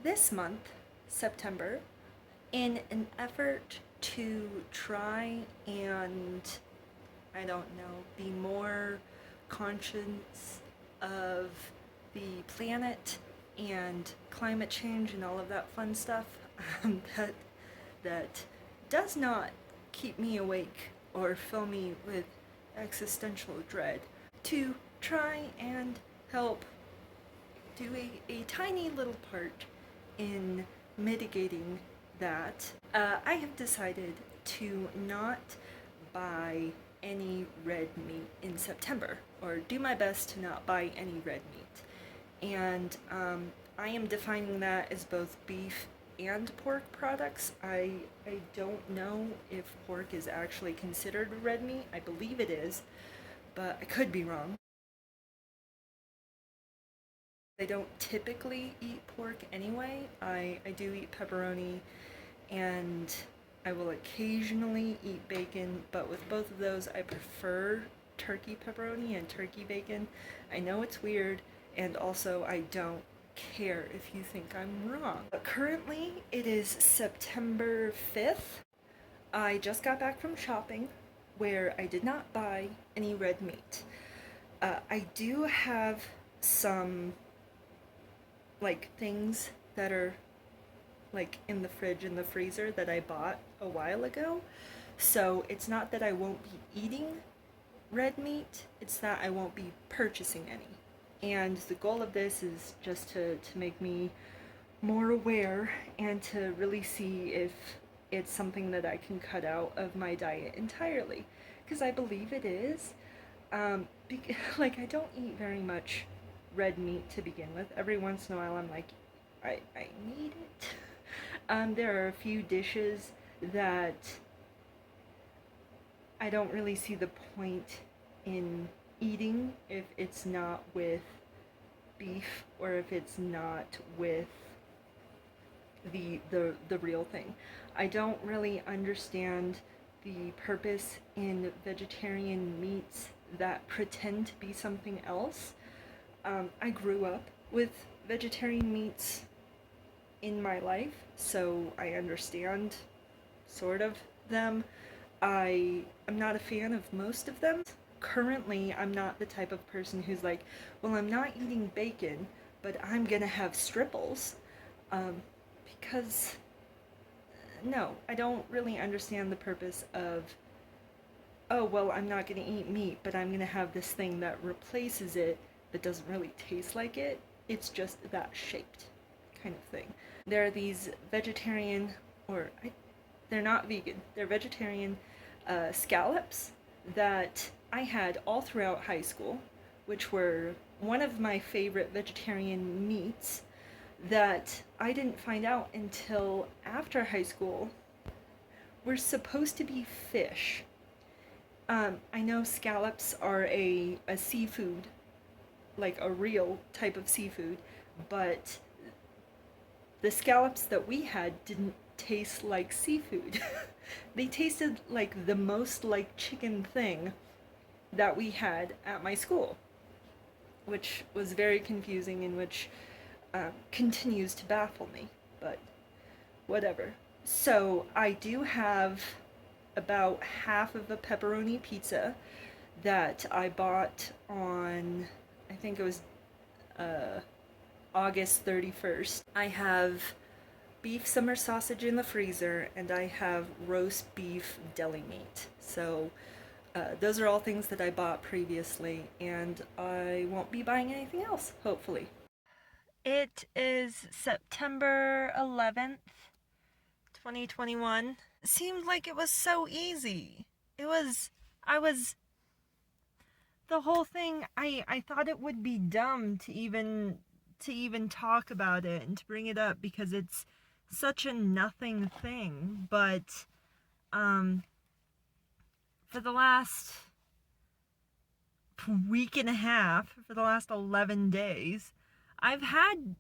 this month, September, in an effort to try and, I don't know, be more conscious of the planet and climate change and all of that fun stuff that that does not keep me awake or fill me with existential dread. To try and help do a tiny little part in mitigating that, I have decided to not buy any red meat in September, or do my best to not buy any red meat. And I am defining that as both beef and pork products. I don't know if pork is actually considered red meat. I believe it is, but I could be wrong. I don't typically eat pork anyway. I do eat pepperoni and I will occasionally eat bacon, but with both of those, I prefer turkey pepperoni and turkey bacon. I know it's weird, and also I don't care if you think I'm wrong. But currently, it is September 5th. I just got back from shopping where I did not buy any red meat. I do have some like things that are like in the fridge and the freezer that I bought a while ago. So it's not that I won't be eating red meat, it's that I won't be purchasing any. And the goal of this is just to make me more aware and to really see if it's something that I can cut out of my diet entirely. Because I believe it is. Like, I don't eat very much red meat to begin with. Every once in a while, I'm like, I need it. There are a few dishes that I don't really see the point in eating if it's not with beef or if it's not with the real thing. I don't really understand the purpose in vegetarian meats that pretend to be something else. I grew up with vegetarian meats in my life, so I understand sort of them. I'm not a fan of most of them. Currently, I'm not the type of person who's like, well, I'm not eating bacon, but I'm gonna have stripples. Because, no, I don't really understand the purpose of, oh, well, I'm not gonna eat meat, but I'm gonna have this thing that replaces it that doesn't really taste like it. It's just that shaped kind of thing. There are these vegetarian, they're not vegan, they're vegetarian scallops that I had all throughout high school, which were one of my favorite vegetarian meats that I didn't find out until after high school were supposed to be fish. I know scallops are a seafood, like a real type of seafood, but the scallops that we had didn't taste like seafood. They tasted like the most like chicken thing that we had at my school, which was very confusing and which continues to baffle me, but whatever. So I do have about half of a pepperoni pizza that I bought on, I think it was August 31st. I have beef summer sausage in the freezer, and I have roast beef deli meat. So those are all things that I bought previously, and I won't be buying anything else, hopefully. It is September 11th, 2021. It seemed like it was so easy. I was, the whole thing, I thought it would be dumb to even talk about it and to bring it up because it's such a nothing thing, but um for the last week and a half, for the last 11 days, I've had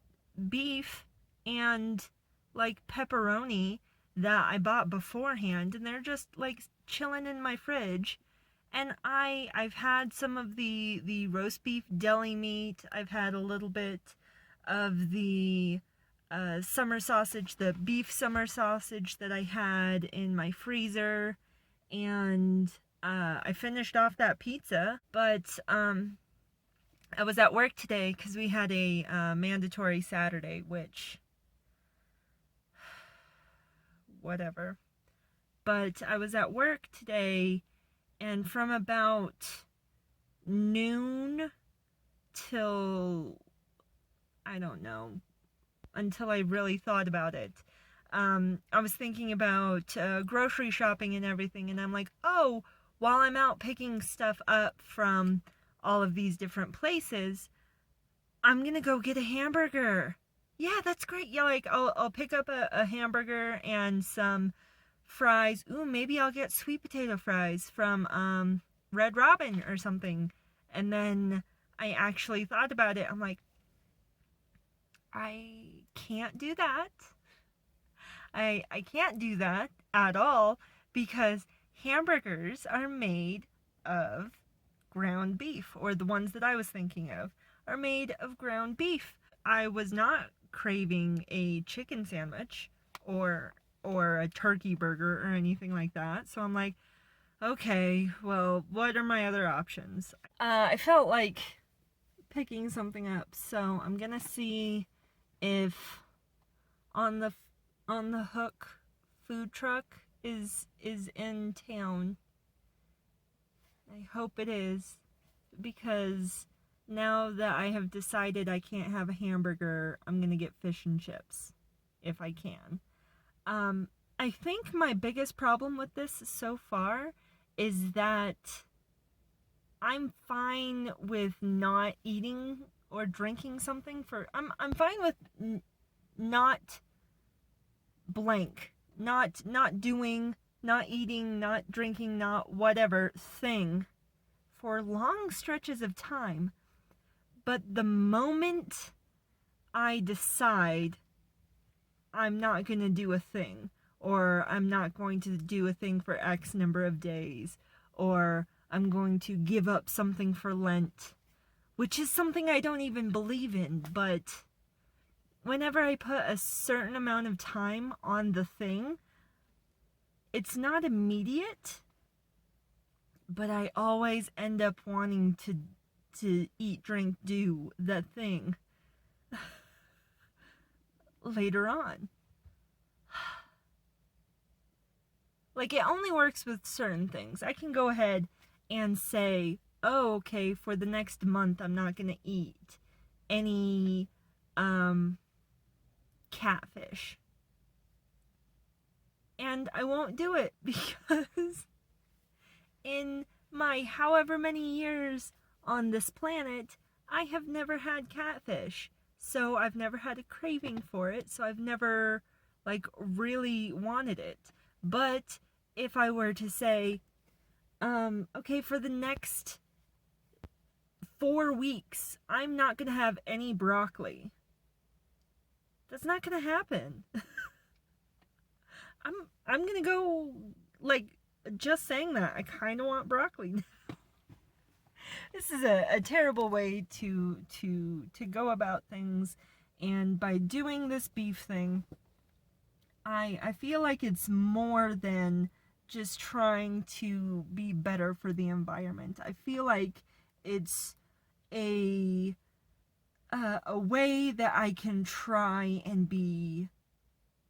beef and like pepperoni that I bought beforehand, and they're just like chilling in my fridge. And I've had some of the roast beef deli meat. I've had a little bit of the summer sausage, the beef summer sausage that I had in my freezer, and I finished off that pizza. But I was at work today because we had a mandatory Saturday, which whatever. But I was at work today, and from about noon till, I don't know, until I really thought about it, I was thinking about grocery shopping and everything, and I'm like, oh, while I'm out picking stuff up from all of these different places, I'm gonna go get a hamburger. Yeah, that's great. Yeah, like I'll pick up a hamburger and some fries. Ooh, maybe I'll get sweet potato fries from Red Robin or something. And then I actually thought about it. I'm like, I can't do that. I can't do that at all because hamburgers are made of ground beef, or the ones that I was thinking of are made of ground beef. I was not craving a chicken sandwich or a turkey burger or anything like that. So I'm like, okay, well, what are my other options? I felt like picking something up, so I'm gonna see if on the hook food truck is in town. I hope it is, because now that I have decided I can't have a hamburger, I'm gonna get fish and chips if I can. I think my biggest problem with this so far is that I'm fine with not eating or drinking something for. I'm fine with not blank, not doing, not eating, not drinking, not whatever thing for long stretches of time. But the moment I decide I'm not going to do a thing, or I'm not going to do a thing for X number of days, or I'm going to give up something for Lent, which is something I don't even believe in, but whenever I put a certain amount of time on the thing, it's not immediate, but I always end up wanting to eat, drink, do that thing later on. Like, it only works with certain things. I can go ahead and say, oh, okay, for the next month I'm not gonna eat any catfish. And I won't do it because in my however many years on this planet, I have never had catfish. So I've never had a craving for it. So I've never, like, really wanted it. But if I were to say, okay, for the next 4 weeks, I'm not gonna have any broccoli. That's not gonna happen. I'm gonna go, like, just saying that, I kind of want broccoli. This is a terrible way to go about things, and by doing this beef thing, I feel like it's more than just trying to be better for the environment. I feel like it's a way that I can try and be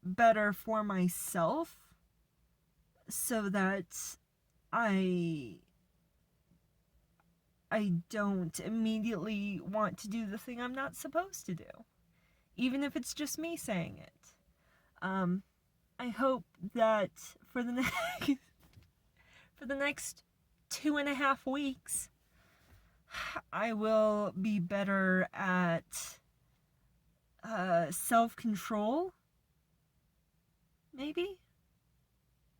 better for myself, so that I don't immediately want to do the thing I'm not supposed to do, even if it's just me saying it. I hope that for the next 2.5 weeks, I will be better at self-control. Maybe?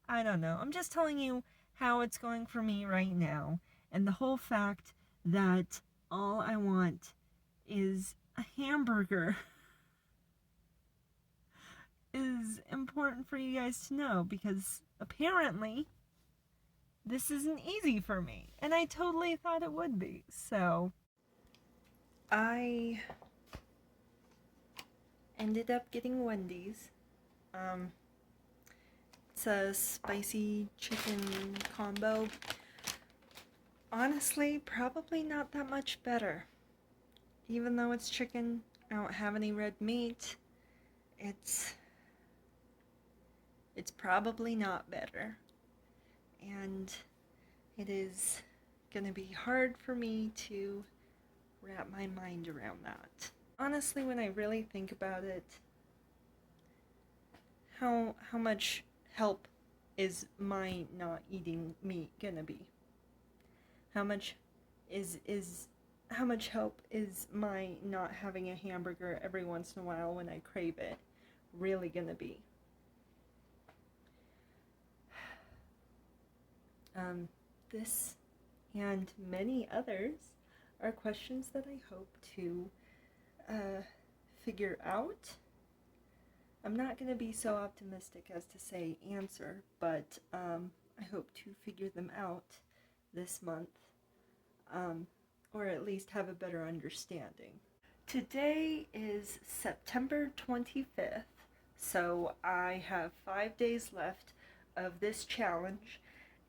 I don't know. I'm just telling you how it's going for me right now. And the whole fact that all I want is a hamburger is important for you guys to know, because apparently this isn't easy for me, and I totally thought it would be. So I ended up getting Wendy's. Um, it's a spicy chicken combo. Honestly, probably not that much better. Even though it's chicken, I don't have any red meat. It's it's probably not better. And it is gonna be hard for me to wrap my mind around that. Honestly, when I really think about it, how much help is my not eating meat gonna be? How much is how much help is my not having a hamburger every once in a while when I crave it really gonna be? This and many others are questions that I hope to figure out. I'm not going to be so optimistic as to say answer, but I hope to figure them out this month, or at least have a better understanding. Today is September 25th, so I have 5 days left of this challenge,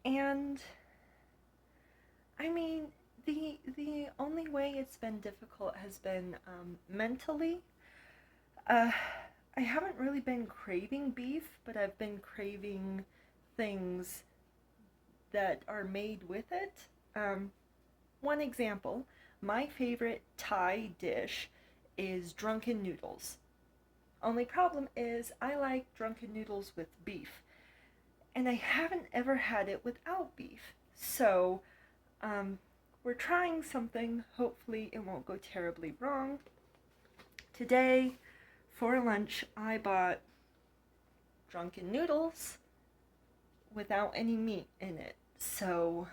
and I mean, the only way it's been difficult has been mentally. Uh, I haven't really been craving beef, but I've been craving things that are made with it. One example, my favorite Thai dish is drunken noodles. Only problem is I like drunken noodles with beef, and I haven't ever had it without beef. So, we're trying something. Hopefully, it won't go terribly wrong. Today, for lunch, I bought drunken noodles without any meat in it. So,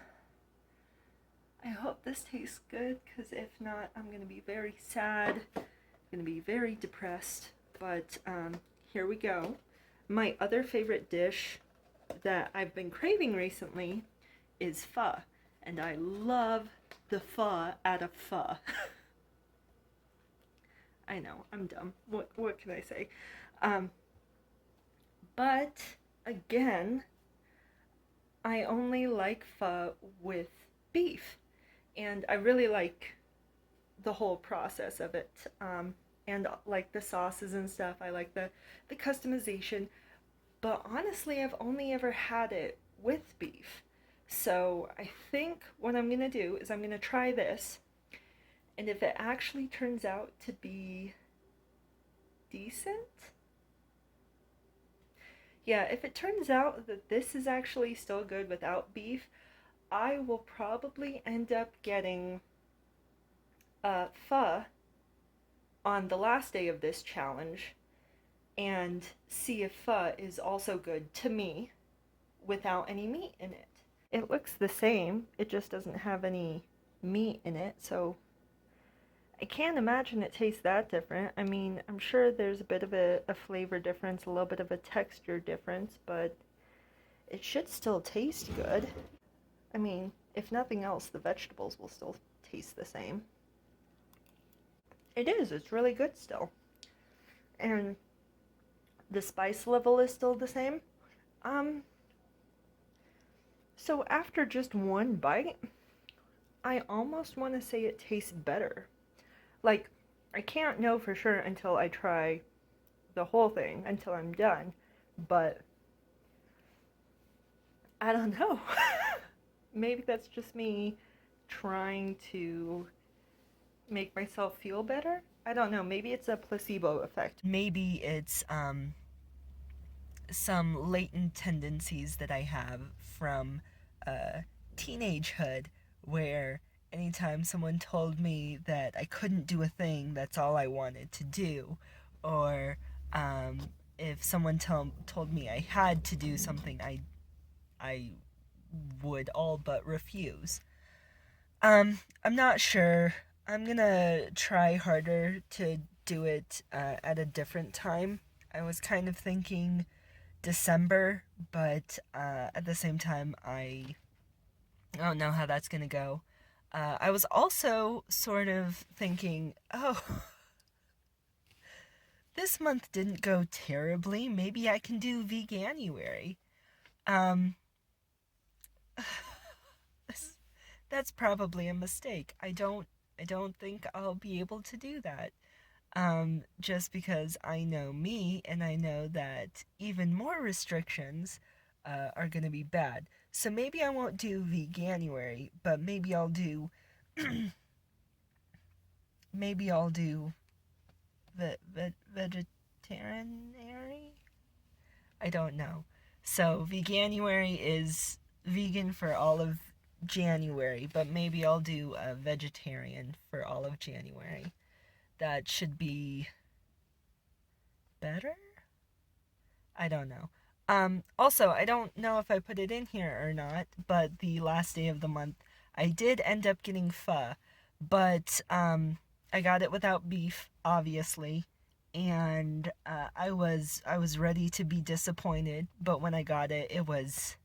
I hope this tastes good, because if not, I'm going to be very sad. I'm going to be very depressed. But here we go. My other favorite dish that I've been craving recently is pho. And I love the pho out of pho. I know, I'm dumb. What can I say? But again, I only like pho with beef. And I really like the whole process of it. And like the sauces and stuff. I like the customization. But honestly, I've only ever had it with beef. So I think what I'm going to do is I'm going to try this. And if it actually turns out to be decent, yeah, if it turns out that this is actually still good without beef, I will probably end up getting pho on the last day of this challenge and see if pho is also good to me without any meat in it. It looks the same, it just doesn't have any meat in it, so I can't imagine it tastes that different. I mean, I'm sure there's a bit of a flavor difference, a little bit of a texture difference, but it should still taste good. I mean, if nothing else, the vegetables will still taste the same. It is, it's really good still. And the spice level is still the same. So after just one bite, I almost want to say it tastes better. Like, I can't know for sure until I try the whole thing, until I'm done, but I don't know. Maybe that's just me trying to make myself feel better. I don't know. Maybe it's a placebo effect. Maybe it's some latent tendencies that I have from teenagehood, where anytime someone told me that I couldn't do a thing, that's all I wanted to do, or if someone told me I had to do something, I would all but refuse. I'm not sure. I'm gonna try harder to do it at a different time. I was kind of thinking December, but at the same time, I don't know how that's gonna go. I was also sort of thinking, oh, this month didn't go terribly. Maybe I can do veganuary. Um, that's probably a mistake. I don't think I'll be able to do that. Just because I know me and I know that even more restrictions are going to be bad. So maybe I won't do veganuary, but maybe I'll do vegetarianary. I don't know. So veganuary is vegan for all of January, but maybe I'll do a vegetarian for all of January. That should be better? I don't know. Also, I don't know if I put it in here or not, but the last day of the month, I did end up getting pho, but I got it without beef, obviously, and I was ready to be disappointed, but when I got it, it was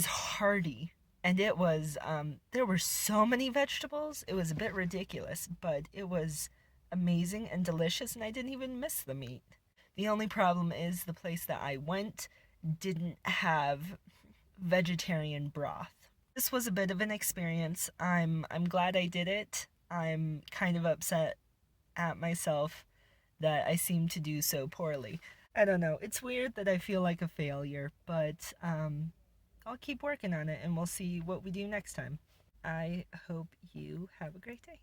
hearty, and it was there were so many vegetables, it was a bit ridiculous, but it was amazing and delicious, and I didn't even miss the meat. The only problem is the place that I went didn't have vegetarian broth. This was a bit of an experience. I'm glad I did it. I'm kind of upset at myself that I seem to do so poorly. I don't know. It's weird that I feel like a failure, but I'll keep working on it and we'll see what we do next time. I hope you have a great day.